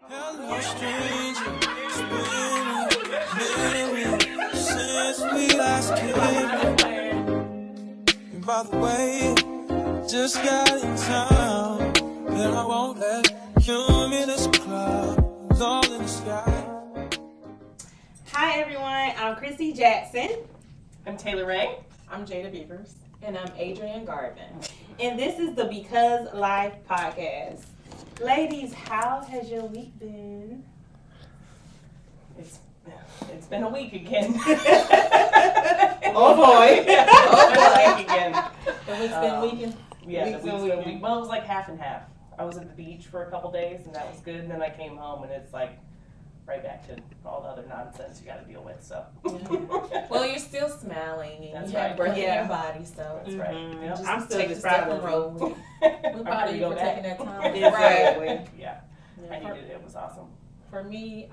Hello, stranger. It's been a minute since we last kicked it. And by the way, just got in town, and I won't let cumulus clouds all in the sky. Hi everyone, I'm Chrissy Jackson. I'm Taylor Ray. I'm Jada Beavers. And I'm Adrienne Garvin. And this is the Because Life podcast. Ladies, how has your week been? It's been a week again. Oh boy. Oh boy. Again. The week's been weekend. Yeah, Week's the week's been been weekend. week. Well, it was like half and half. I was at the beach for a couple days and that was good. And then I came home and it's like right back to all the other nonsense you got to deal with. So. Well, you're still smiling and That's you have right. breath in Yeah. your body, so That's right. Mhm. Yep. I'm still take a just step proud and of roll you. with it. We're I'm proud ready of to you go for back. taking that time. Exactly. Yeah. I For, needed it. It was awesome. for me,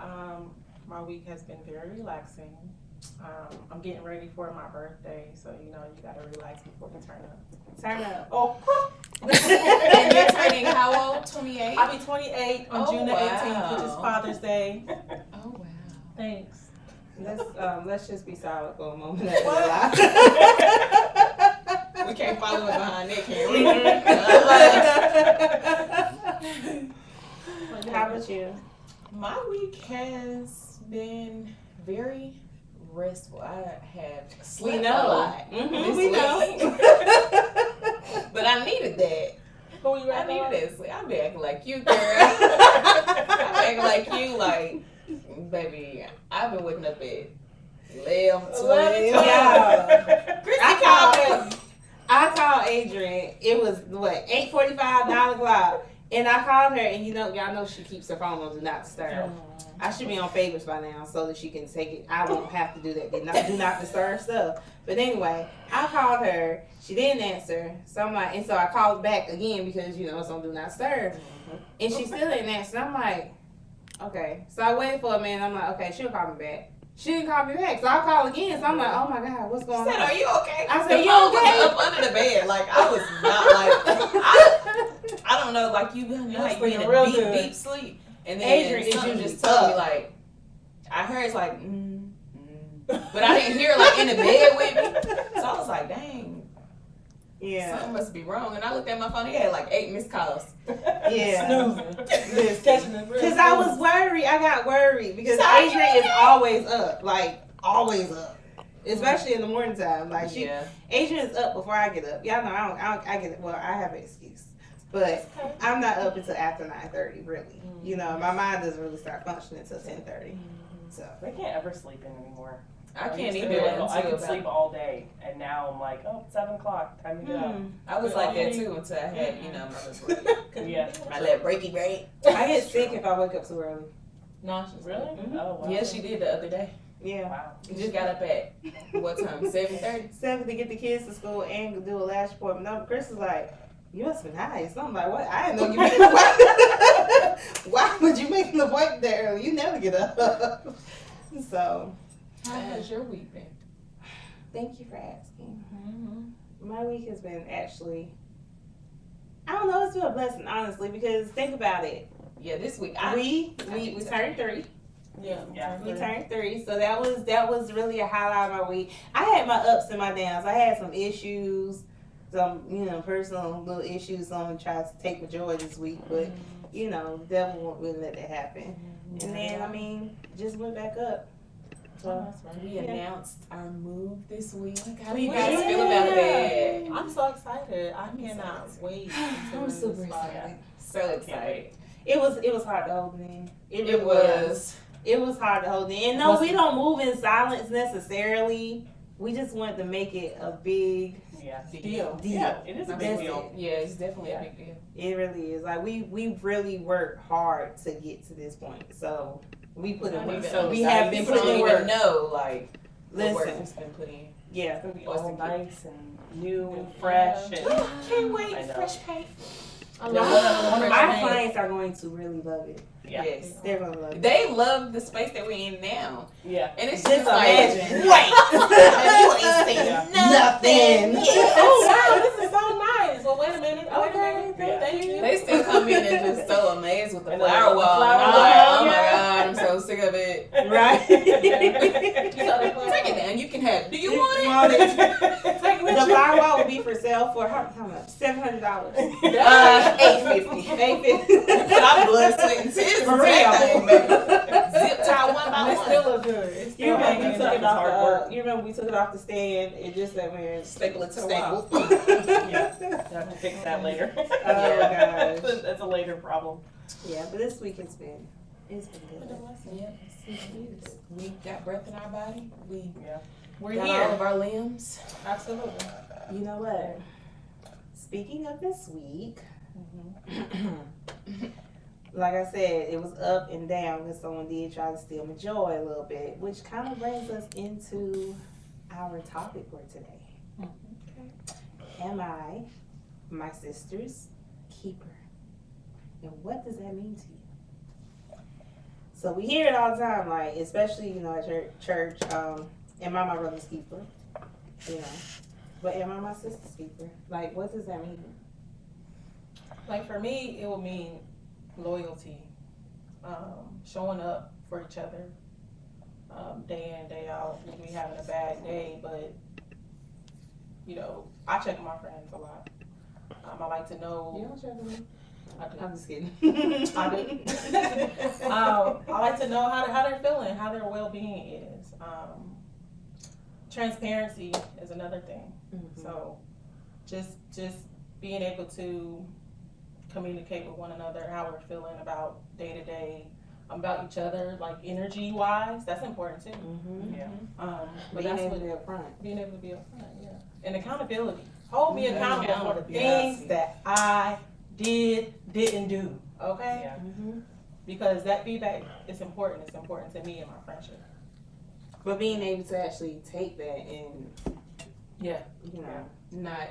my week has been very relaxing. I'm getting ready for my birthday, so you gotta relax before you turn up. Turn up. Oh, And you're turning how old? 28? I'll be 28 on Oh, June the 18th, which is wow. Father's Day. Oh, wow. Thanks. Let's just be silent for a moment. We can't follow it behind that, can we? How about you? My week has been very restful. I have slept a lot. Mhm, this we know. week. But I needed that. Who you I rapping needed on? this. I be acting like you, girl. I be acting like you, like, baby, I've been waking up at 11, 12. Yeah. Chrissy I called Adrienne. It was what 8:45, 9 o'clock, and I called her. And y'all know she keeps her phone on do not disturb. I should be on favors by now so that she can take it. I won't have to do that. Do not disturb stuff. But anyway, I called her. She didn't answer. So I'm like, and so I called back again because it's on do not disturb. And she still didn't answer. I'm like, okay. So I waited for a minute. I'm like, okay, she'll call me back. She didn't call me back. So I called again. So I'm like, oh my God, what's going Said, on? are you okay? I said, The you phone okay? was up under the bed. Like, I was not like, I don't know, like you know how you be in sleeping a real deep, good. deep sleep. And then Adrian is something usually just told me, up. like, I heard it's like, but I didn't hear it, like, in the bed with me. So I was like, dang, Yeah. something must be wrong. And I looked at my phone, it had like 8 missed calls. Yeah. Snoozing. Catching it real Because I good. was worried. I got worried because So you Adrian is okay? always up. Like, always up. Especially in the morning time. Like, Adrian is up before I get up. Y'all know I get it. Well, I have an excuse. But I'm not up until after 9:30, really. My mind doesn't really start functioning until 10:30. So. I can't ever sleep in anymore. I can't used to even be do able- it I could until sleep about, all day, and now I'm like, oh, it's 7 o'clock, time to get up. I was like that too until I had, my little, Yeah. my little breaky break. I get sick if I wake up too early. Nauseous. Really? Mhm. Oh, wow. Yeah, she did the other day. Yeah. Wow. You just got up at, what time, 7:30? 7 to get the kids to school and do a last report. No, Chris is like, you must have been high. So I'm like, what? I didn't know you made an appointment. Why would you make an appointment that early? You never get up. So, How has your week been? thank you for asking. My week has been actually, I don't know, it's been a blessing, honestly, because think about it. Yeah, this week We think so. turned 3. Yeah. Yeah. We turned 3, so that was really a highlight of my week. I had my ups and my downs. I had some issues, some personal little issues. So I'm gonna try to take my joy this week, but devil won't really let that happen. And then just went back up. So We announced our move this week. How do We you guys did. feel about that? I'm so excited. I cannot wait. I'm until super this spot. excited. So excited. it was hard to hold it in. It really It was. It was hard to hold it in. And no, we don't move in silence necessarily. We just wanted to make it a big Yeah. Deal. Yeah, it is a big That's deal. Yeah, it's definitely Yeah. a big deal. It really is. Like we really worked hard to get to this point. So we put in work. so We excited. have been People putting don't in even work. know, like, the work Listen, that's been put in. yeah. It's going to be What's all the key? nice and new and fresh. And Can't wait. I know. Fresh paint. I Yeah. love it. Our clients are going to really love it. yeah. Yes. They're gonna love it. They love the space that we're in now. Yeah. And it's Just just like, imagine. wait, you ain't saying Yeah. nothing. Nothing. Yes. Oh wow, this is so nice. Well, wait a minute. Okay. Yeah. Thank you. They still come in and just so amazed with the And the flower wall. flower And I'm wall. like, Right. Take it down. You can have it. Do you want it? Take The firewall will be for sale for how much? $700. $850. $850. Stop blood, sweat, and tears. For real. Zip tie one by It one. still look good. It's You still remember we hanging. took it That's hard off work. the you remember we took it off the stand and just that man Staple it to the staple. wall. Yeah, I have to fix that later. Oh gosh. That's a later problem. Yeah, but this week it's been good. Yep. We got breath in our body. We We're got here. all of our limbs. Absolutely. You know what? Speaking of this week, like I said, it was up and down because someone did try to steal my joy a little bit, which kind of brings us into our topic for today. Am I my sister's keeper? And what does that mean to you? So we hear it all the time, like, especially, at church, am I my brother's keeper? But am I my sister's keeper? Like, what does that mean? Like for me, it will mean loyalty, showing up for each other, day in, day out. We can be having a bad day, but I check on my friends a lot. I like to know. You don't check on me? I do. I'm just kidding. I do. I like to know how they're feeling, how their well-being is. Transparency is another thing. Mhm. So, just being able to communicate with one another how we're feeling about day to day, about each other, like energy wise. That's important too. Mm-hmm. Yeah. But Being that's able what to be up front. being able to be upfront, yeah. And accountability. Hold me accountable for the Accountability. things that I didn't do. Okay? Yeah. Mm-hmm. Because that feedback is important. It's important to me and my friendship. But being able to actually take that and, Yeah. Not Not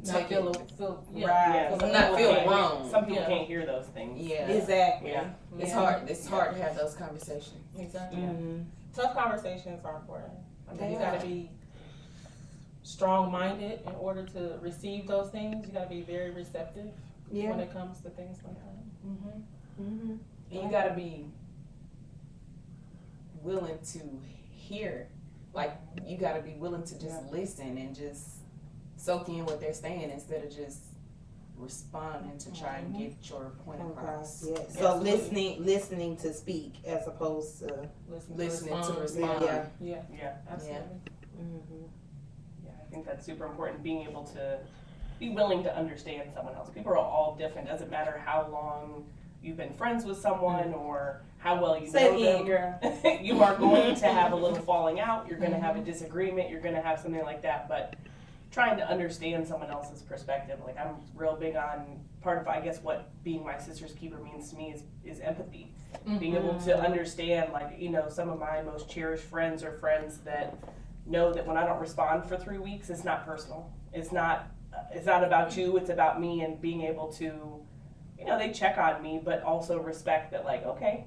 take feel, it. feel Right. Yeah, feel some Not people feel can't- wrong. Some people Yeah. can't hear those things. Yeah. Exactly. Yeah. It's Yeah. hard. It's hard to have those conversations. Exactly. Mm-hmm. Tough conversations are important. I mean, They you are. gotta be strong-minded in order to receive those things. You gotta be very receptive when Yeah. it comes to things like that. Mm-hmm. Mm-hmm. And you gotta be willing to hear. Like, you gotta be willing to just listen and just soak in what they're saying instead of just responding to try and get your point across. Yeah. So Absolutely. listening to speak as opposed to. Listening to respond. respond. Yeah. Yeah, Yeah. absolutely. Mm-hmm. Yeah, I think that's super important, being able to be willing to understand someone else. People are all different. Doesn't matter how long you've been friends with someone or how well you Say know it again, them. girl. You are going to have a little falling out. You're going to have a disagreement. You're going to have something like that. But trying to understand someone else's perspective, like I'm real big on part of, I guess, what being my sister's keeper means to me is empathy. Being able to understand, like, some of my most cherished friends are friends that know that when I don't respond for 3 weeks, it's not personal. It's not about you. It's about me, and being able to, they check on me, but also respect that, like, okay,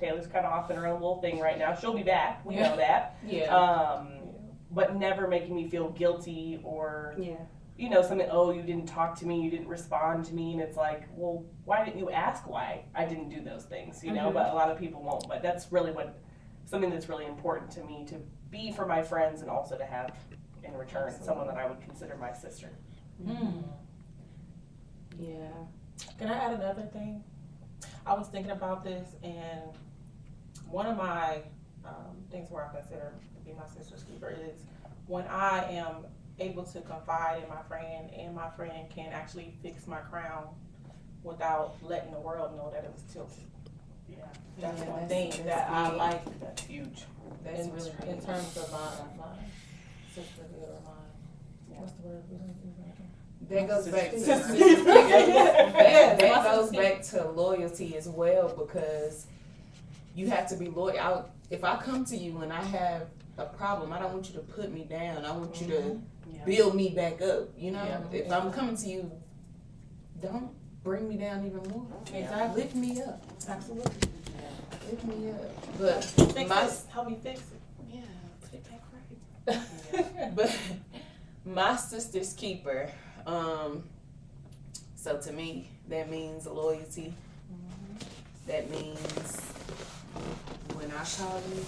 Taylor's kind of off in her own little thing right now. She'll be back. We know that. Yeah. But never making me feel guilty or, Yeah. something, oh, you didn't talk to me, you didn't respond to me. And it's like, well, why didn't you ask why I didn't do those things, But a lot of people won't. But that's really something that's really important to me, to be for my friends and also to have in return someone that I would consider my sister. Yeah. Can I add another thing? I was thinking about this, and one of my things where I consider to be my sister's keeper is when I am able to confide in my friend, and my friend can actually fix my crown without letting the world know that it was tilted. Yeah, That's Yeah, one that's- thing that's that I big. like that's huge. That's in, really, really in terms of my sisterhood or my, what's the word? We don't use right now. that goes back to Sister. that goes back to loyalty as well, because you have to be loyal. If I come to you and I have a problem, I don't want you to put me down. I want you to Yeah. build me back up. Yeah. If I'm coming to you, don't bring me down even more. Exactly. Lift me up. Absolutely. Lift me up. But Fix my it. Help me fix it. yeah, put it back right. But my sister's keeper. So to me, that means loyalty. That means when when I call you,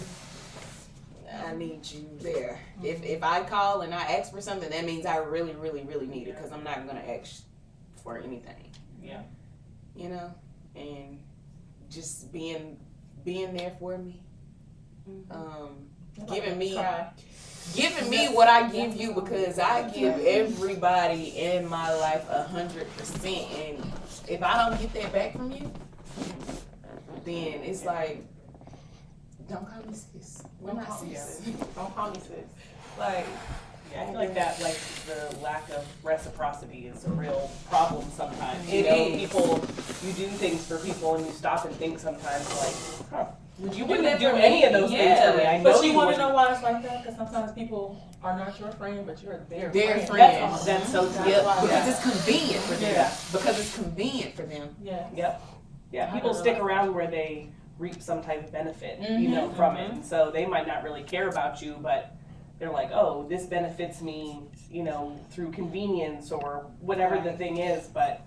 I need you there. If I call and I ask for something, that means I really, really, really need it, because I'm not gonna ask for anything. Yeah. You know, and just being there for me, giving me what I give you, because I give everybody in my life 100%, and if I don't get that back from you, then it's like, don't call me sis. We're not sis. Don't call me sis. Like, I feel like that, like the lack of reciprocity is a real problem sometimes. It You know, is. you do things for people and you stop and think sometimes like, huh, you did wouldn't that do for any me. of those Yeah. things for me. I know but you want to wouldn't. know why it's like that? Because sometimes people are not your friend, but you're their Their friend. friend. That's so true. Yep, why. because it's convenient for them. Yeah. Because it's convenient for them. Yeah. Yep. Yeah, I people don't stick know. around where they reap some type of benefit, you know, from it. And so they might not really care about you, but they're like, oh, this benefits me, you know, through convenience or whatever the thing is. But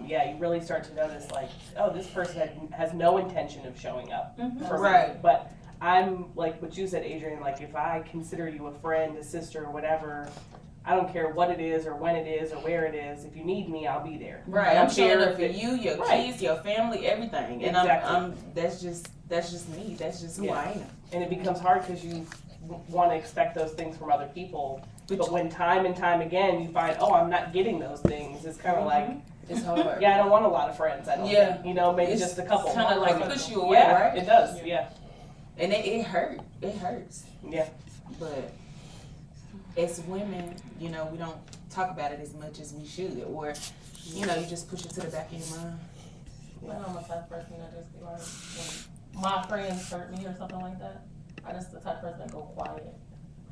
yeah, you really start to notice like, oh, this person has no intention of showing up for me. Right. But I'm like what you said, Adrian, like if I consider you a friend, a sister, or whatever, I don't care what it is or when it is or where it is. If you need me, I'll be there. Right. I I'm don't care showing up if for it- you, your Right. kids, your family, everything. And Exactly. I'm that's just me. That's just who Yeah. I am. And it becomes hard because you want to expect those things from other people. But when time and time again you find, oh, I'm not getting those things, it's kind of like, It's hard. yeah, I don't want a lot of friends. I don't Yeah. think. You know, maybe It's just a couple. kind of like push you away, Yeah, right? it does. Yeah. And it hurt. It hurts. Yeah. But as women, you know, we don't talk about it as much as we should, or you know, you just push it to the back of your mind. Well, I'm a type of person that just be like, when my friends hurt me or something like that, I just the type of person that go quiet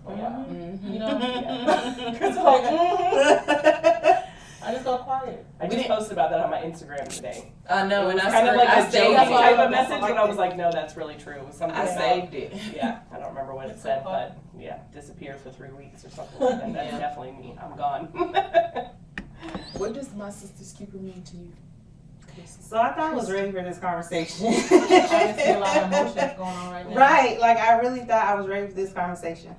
for a while. Mm-hmm. You know? Yeah. It's like, I just go quiet. I just posted about that on my Instagram today. I know, and I Kind of started- like I a saved joking that's why I type of love message, stuff but like I was that. like, no, that's really true. It was something I about, saved it. yeah, I don't remember what it said, but yeah, disappeared for 3 weeks or something like that. That's Yeah. definitely me. I'm gone. What does my sister's keeper mean to you? So I thought I was ready for this conversation. I just see a lot of emotions going on right now. Right, like I really thought I was ready for this conversation.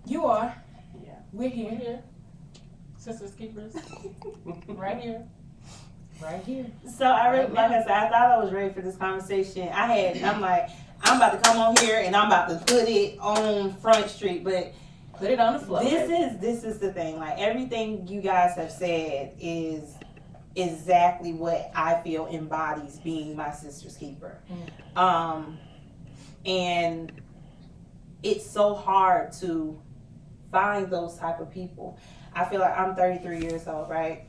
You are. Yeah. We're We're here. here. Sisters Keepers. Right here. Right here. So I really, like I said, I thought I was ready for this conversation. I'm like, I'm about to come on here and I'm about to put it on Front Street, but Put it on the floor. this is the thing. Like everything you guys have said is exactly what I feel embodies being my sister's keeper. And it's so hard to find those type of people. I feel like I'm 33 years old, right?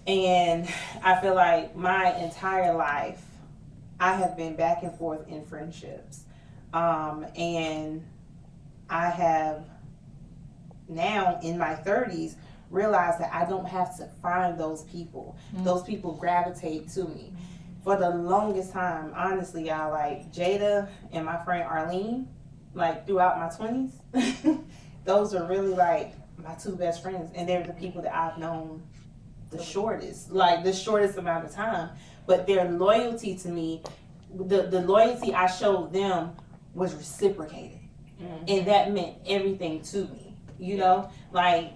And I feel like my entire life I have been back and forth in friendships. And I have now in my 30s realized that I don't have to find those people. Those people gravitate to me. For the longest time, honestly, I like Jada and my friend Arlene, like throughout my 20s. Those are really like my two best friends, and they're the people that I've known the shortest amount of time. But their loyalty to me, the loyalty I showed them was reciprocated. And that meant everything to me. You know? Like,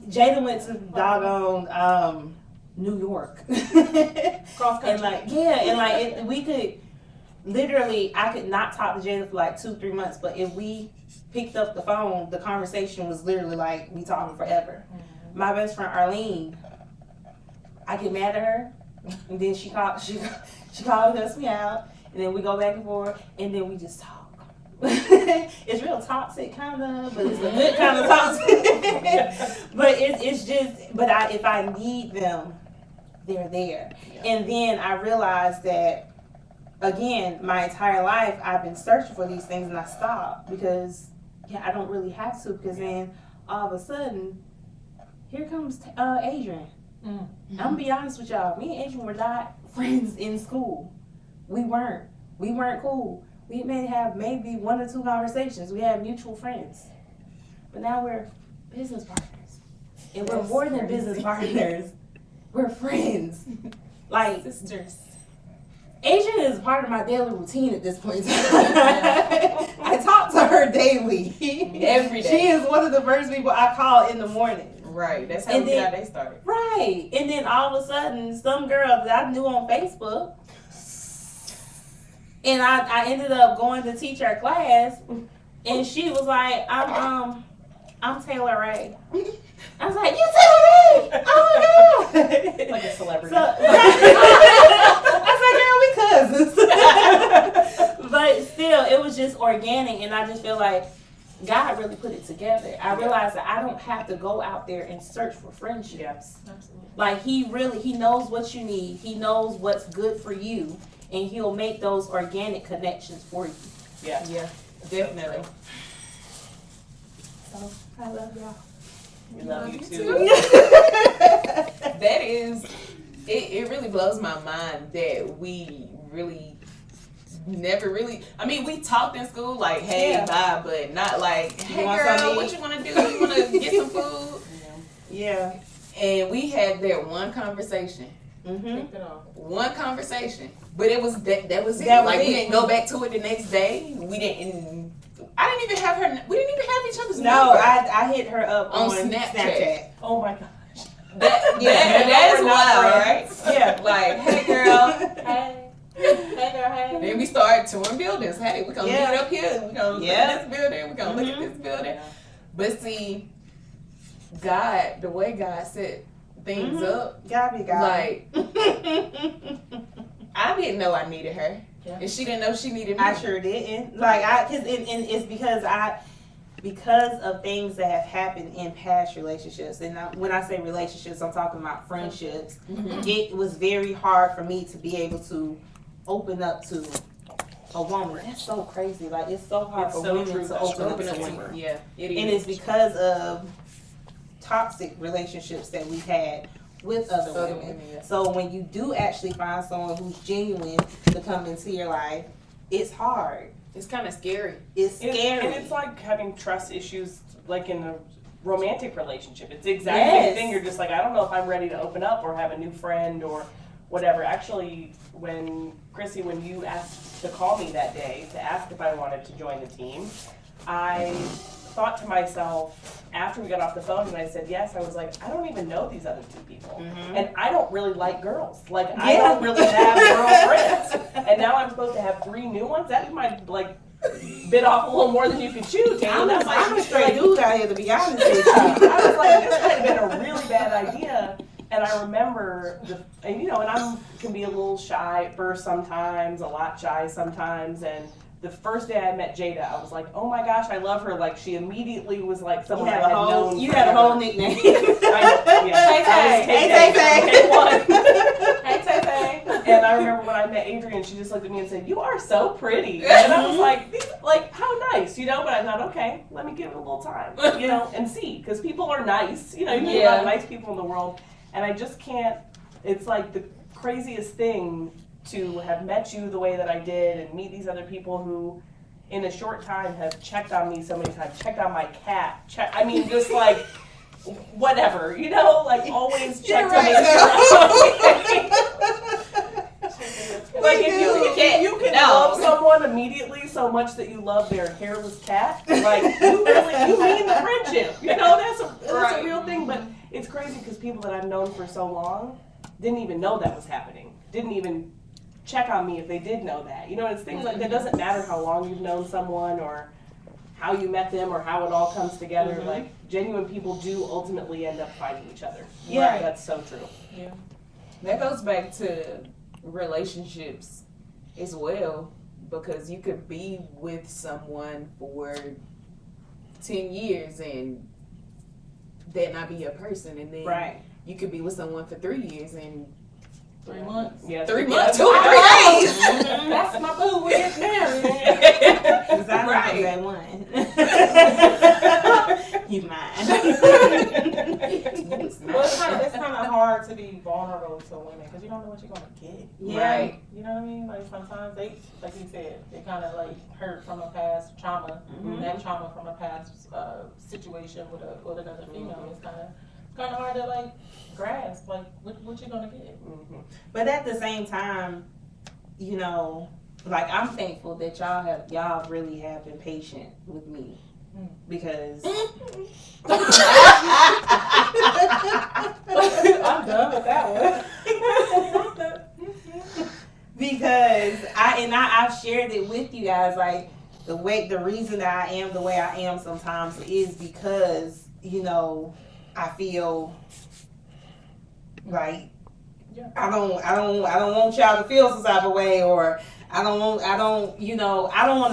Jada went to doggone New York. Cross country. And like, yeah, and like we could literally, I could not talk to Jada for like 2-3 months, but if we picked up the phone, the conversation was literally like we talking forever. My best friend Arlene, I get mad at her, and then she called and cuss me out, and then we go back and forth, and then we just talk. It's real toxic kind of, but it's a good kind of toxic. But it's just, but if I need them, they're there. And then I realized that, again, my entire life I've been searching for these things, and I stopped because I don't really have to, because then all of a sudden here comes Adrian. I'm gonna be honest with y'all, me and Adrian were not friends in school. We weren't cool. We may have maybe 1 or 2 conversations. We had mutual friends, but now we're business partners, and we're more than business partners. We're friends, like Sisters. Adrian is part of my daily routine at this point in time. I talk to her daily. Every day. She is one of the first people I call in the morning. Right. That's how we get our day started. Right. And then all of a sudden, some girl that I knew on Facebook, and I ended up going to teach her class, and she was like, I'm Taylor Ray. I was like, you Taylor Ray? Oh my God. Like a celebrity. So, I said, girl, we cousins. But still, it was just organic, and I just feel like God really put it together. I realized that I don't have to go out there and search for friendships. Absolutely. Like he knows what you need. He knows what's good for you, and he'll make those organic connections for you. Yeah. Yeah, definitely. So I love y'all. We love you you too. That is, it really blows my mind that we really never really, I mean, we talked in school like, hey, Yeah. bye, but not like, hey want girl, something to what eat? you want to do? You want to get some food? Yeah. And we had that one conversation. Mm-hmm. Kicked it off. One conversation. But it was that was it. That was like, it. we didn't go back to it the next day. I didn't even have we didn't even have each other's No, number. I hit her up On on Snapchat. Snapchat. Oh my gosh. That is we're not wild, friends. right? Yeah. Like, hey girl. Hey. Hey girl, hey. Then we started touring buildings. Hey, we're gonna Yeah. meet up here. We're gonna look Yeah. at this building. We're gonna look at this building. But see, God, the way God set things up, God be God. like I didn't know I needed her. Yeah. And she didn't know she needed me. I sure didn't. Like and it's because of things that have happened in past relationships. And when I say relationships, I'm talking about friendships. Mhm. It was very hard for me to be able to open up to a woman. That's so crazy. Like it's so hard It's for so women true. to That's open up Open to up to women. yeah, it is. And it's because of toxic relationships that we've had with other women. yeah. So when you do actually find someone who's genuine to come into your life, it's hard. It's kind of scary. It's scary. And it's like having trust issues, like in a romantic relationship. It's the exact Yes. same thing. You're just like, I don't know if I'm ready to open up or have a new friend or whatever. Actually, when you asked to call me that day to ask if I wanted to join the team, I thought to myself after we got off the phone and I said yes, I was like, I don't even know these other two people. And I don't really like girls. Like, I don't really have girlfriends. And now I'm supposed to have 3 new ones? That might, like, bit off a little more than you could chew, Taylor. I'm a straight dude out here, to be honest with you. I was like, this might have been a really bad idea. And I remember, and I can be a little shy at first sometimes, a lot shy sometimes. And the first day I met Jada, I was like, oh my gosh, I love her. Like, she immediately was like someone I had known. You had a whole nickname. Hey, Tay Tay. And I remember when I met Adrian, she just looked at me and said, you are so pretty. And I was like, how nice, But I thought, okay, let me give it a little time, and see. Because people are nice. You meet a lot of nice people in the world. And I just can't, it's like the craziest thing to have met you the way that I did and meet these other people who in a short time have checked on me so many times, checked on my cat, just like whatever, like always check to make sure I'm okay. Like if you can love someone immediately so much that you love their hairless cat, like you mean the friendship. That's a real thing. But it's crazy because people that I've known for so long didn't even know that was happening. Didn't even check on me if they did know that. It's things like that. Doesn't matter how long you've known someone or how you met them or how it all comes together. Mm-hmm. Like genuine people do ultimately end up finding each other. Yeah. Right. That's so true. Yeah. That goes back to relationships as well, because you could be with someone for 10 years and that not be your person, and then Right. you could be with someone for 3 years and 3 months. Yeah. 3 Yeah. months, 2 or 3 days. That's my boo. We're getting married. Because I Right. know that one. You mine. Well, it's kind of hard to be vulnerable to women because you don't know what you're gonna get. Yeah. Right. You know what I mean? Like sometimes they, like you said, they kind of like hurt from a past trauma, Mhm. that trauma from a past situation with another female. It's kind of hard to like grasp like what you're gonna get. Mhm. But at the same time, you know, like I'm thankful that y'all really have been patient with me because I'm done with that one. because I've shared it with you guys, like the reason that I am the way I am sometimes is because, you know, I feel like I don't want y'all to feel some type of way, or I don't want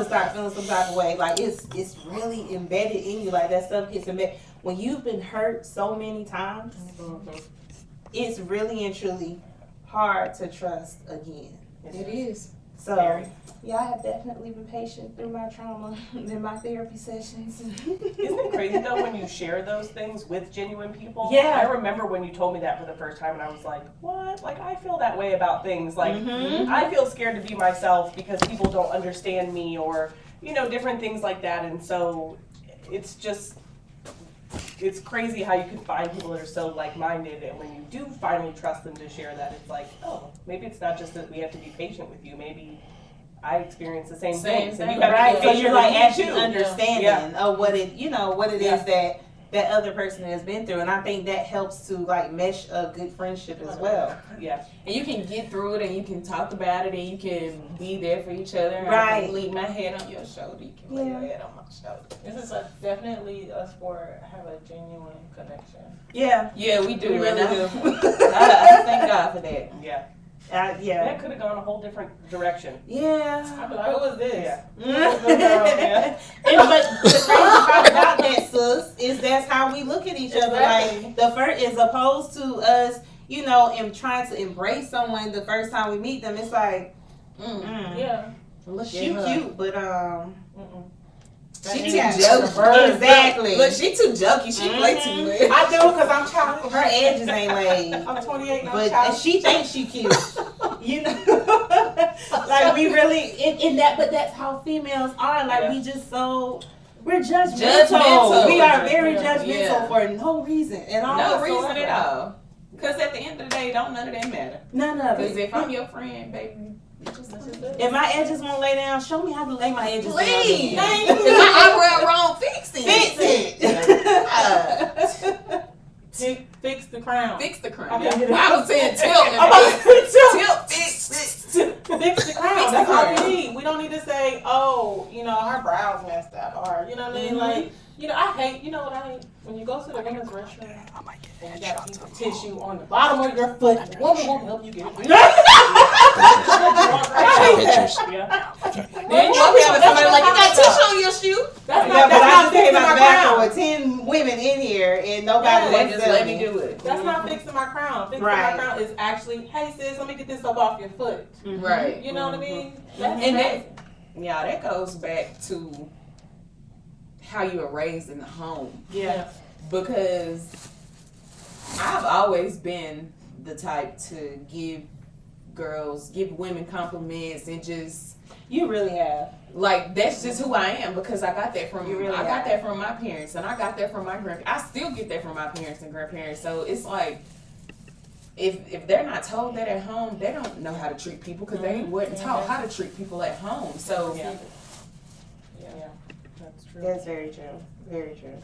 to start feeling some type of way. Like it's really embedded in you, like that stuff gets embedded. When you've been hurt so many times, it's really and truly hard to trust again. It is. So yeah, I have definitely been patient through my trauma in my therapy sessions. Isn't it crazy though when you share those things with genuine people? Yeah. I remember when you told me that for the first time and I was like, what? Like I feel that way about things. Like I feel scared to be myself because people don't understand me, or, you know, different things like that. And so it's crazy how you can find people that are so like-minded, and when you do finally trust them to share that, it's like, oh, maybe it's not just that we have to be patient with you. Maybe I experience the same things, and you have right? to be So patient you're like with me actually too. understanding of what it is that other person has been through, and I think that helps to like mesh a good friendship as well. Yeah, And you can get through it, and you can talk about it, and you can be there for each other. And I Right. can lean my head on your shoulder. You can lay your head on my shoulder. This is definitely us four have a genuine connection. Yeah, Yeah, we do. We really and do. I thank God for that. yeah. yeah, That could have gone a whole different direction. yeah. I'd be like, who was this? Yeah. And but the crazy part about that, sis, is that's how we look at each other. Exactly. Like the first, as opposed to us, you know, and trying to embrace someone the first time we meet them. It's like, Yeah. Look she at her. cute, but She She too got jokey. exactly. Look, she too jokey. She play too much. I do because I'm childish. Her edges ain't laid. I'm 28 and I'm But childish. she thinks she cute, you know. Like we really in that, but that's how females are. Like we just we're judgmental. Judgmental. We are very Yeah. judgmental Yeah. for no reason at all. No reason whatsoever. at all. Because at the end of the day, don't none of that matter. None of Because it. if I'm your friend, baby, If my edges won't lay down, show me how to lay my edges please. down. If my eyebrow wrong, fix it. Fix it. Fix the crown. Fix the crown. I can't get it. I was saying tilt. I'm about to Tilt, fix. Fix the crown. That's all we need. We don't need to say, oh, you know, her brow's messed up, or you know what I mean? Like, you know, I hate. You know what I hate? When you go to the women's restroom and you got a piece of tissue on the bottom of your foot, and the woman won't help you get it. Pictures. Yeah. Then you walk out with somebody like, you got tissue on your shoe. That's Yeah, not, but I that's just not came fixing out my the bathroom crown. with 10 women in here and nobody Yeah, wants Just to let me do it. That's not fixing my crown. Fixing Right. my crown is actually, hey sis, let me get this up off your foot. Right. You know what I mean? That's And crazy. Yeah, that goes back to how you were raised in the home. Yeah. Because I've always been the type to give women compliments and just You really have. like that's just who I am because I got that from You really I got are. that from my parents and I got that from my grandparents. I still get that from my parents and grandparents. So it's like if they're not told that at home, they don't know how to treat people because they wasn't taught how to treat people at home. So Yeah. That's true. That's very true. Very true.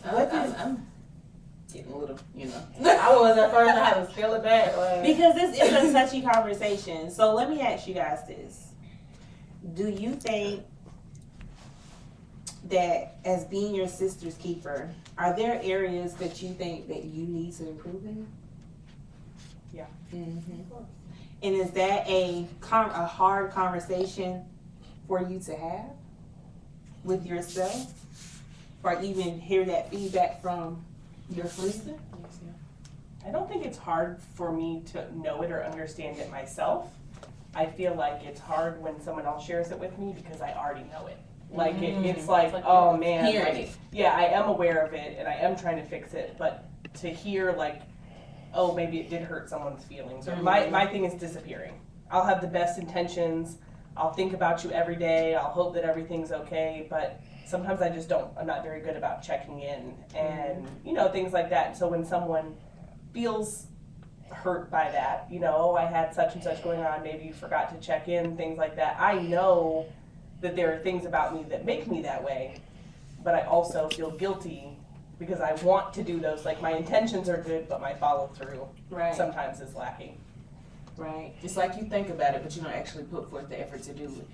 I'm getting a little, you know. I was at first, I had to scale it back. Like, Because this is a touchy conversation. So let me ask you guys this. Do you think that as being your sister's keeper, are there areas that you think that you need to improve in? Mm-hmm. And is that a hard conversation for you to have with yourself? Or even hear that feedback from your sister? I don't think it's hard for me to know it or understand it myself. I feel like it's hard when someone else shares it with me because I already know it. Like it's like, oh man, Hearing like, it. yeah, I am aware of it and I am trying to fix it, but to hear like, oh, maybe it did hurt someone's feelings, or my thing is disappearing. I'll have the best intentions. I'll think about you every day. I'll hope that everything's okay, but sometimes I just don't. I'm not very good about checking in and, you know, things like that. So when someone feels hurt by that. You know, oh, I had such and such going on, maybe you forgot to check in, things like that. I know that there are things about me that make me that way, but I also feel guilty because I want to do those. Like, my intentions are good, but my follow through sometimes is lacking. Right. It's like you think about it, but you don't actually put forth the effort to do it.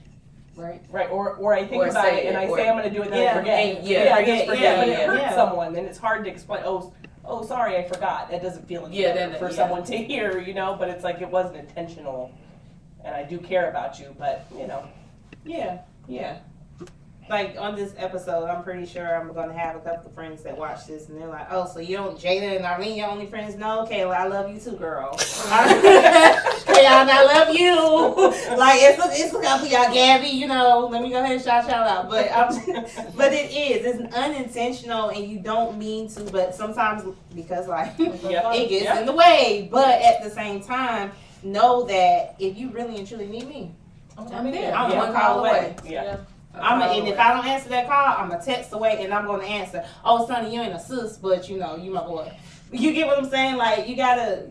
Right. Right. Or I think Or about say it and it, I or- say I'm going to do it, then I forget. Yeah, I just forget. But it hurts yeah. someone, and it's hard to explain. Oh, sorry, I forgot. That doesn't feel any better for someone to hear, you know. But it's like it wasn't intentional, and I do care about you, but you know. Yeah. Like on this episode, I'm pretty sure I'm gonna have a couple of friends that watch this, and they're like, "Oh, so you don't Jada and Arlene your only friends?" No, Kayla, I love you too, girl. Kayla, I love you. Like it's a couple of y'all, Gabby. You know, let me go ahead and shout out. But but it is. It's unintentional, and you don't mean to. But sometimes because like it gets in the way. But at the same time, know that if you really and truly need me, I'm there. I'm one call away. Yeah. And if I don't answer that call, I'm a text away, and I'm going to answer. Oh, Sonny, you ain't a sis, but you know, you my boy. You get what I'm saying? Like you gotta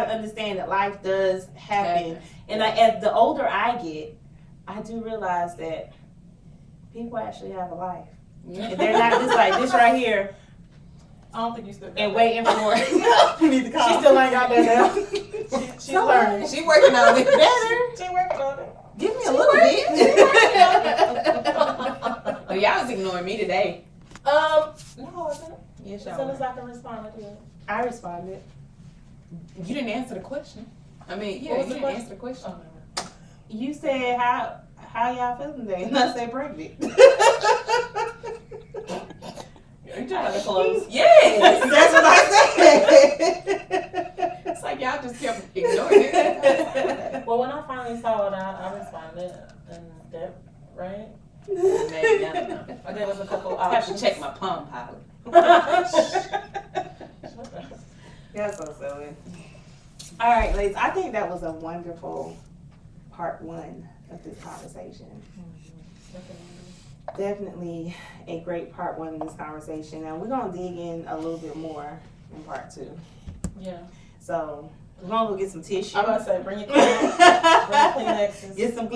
understand that life does happen. And as the older I get, I do realize that people actually have a life. And they're not just like this right here. I don't think you still got And that. waiting for you need to call. She still ain't got that now. She's learning. She working on it. Better. She working on it. Give me a little bit. Oh, y'all was ignoring me today. No, is it? Yes, As y'all soon as were. I can respond to it. I responded. You didn't answer the question. I mean, What yeah, was you the didn't answer the question. Oh, no. You said how y'all feeling today, and I said pregnant. Are you talking about the clothes? Yes. That's what I said. It's like y'all just kept ignoring it. Well, when I finally saw it, I responded, and that, right? Maybe, I don't know. There was a couple I have to options. check my Palm Pilot. That's so silly. All right, ladies. I think that was a wonderful part one of this conversation. Definitely a great part one of this conversation. Now we're gonna dig in a little bit more in part two. Yeah. So we're gonna go get some tissue. I'm about to say, bring your Kleenexes. Get some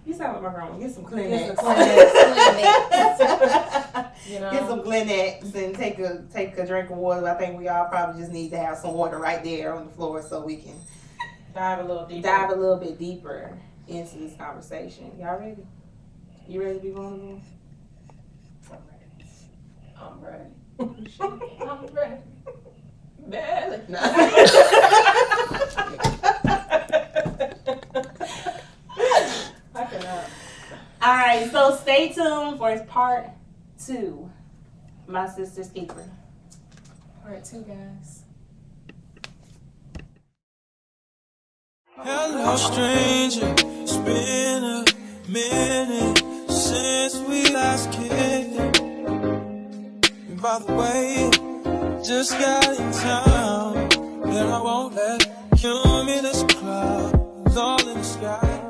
You sound like my grandma. Get some Kleenex. Get some Kleenex. You know? Get some Kleenex and take a drink of water. I think we all probably just need to have some water right there on the floor so we can Dive a little deeper. dive a little bit deeper into this conversation. Y'all ready? You ready to be vulnerable? I'm ready. I'm ready. Barely. No. I cannot. All right, so stay tuned for part two. My sister's keeper. Part two, guys. Hello, stranger. It's been a minute since we last kicked it. And by the way, just got in town, and I won't let you meet this cloud. It's all in the sky.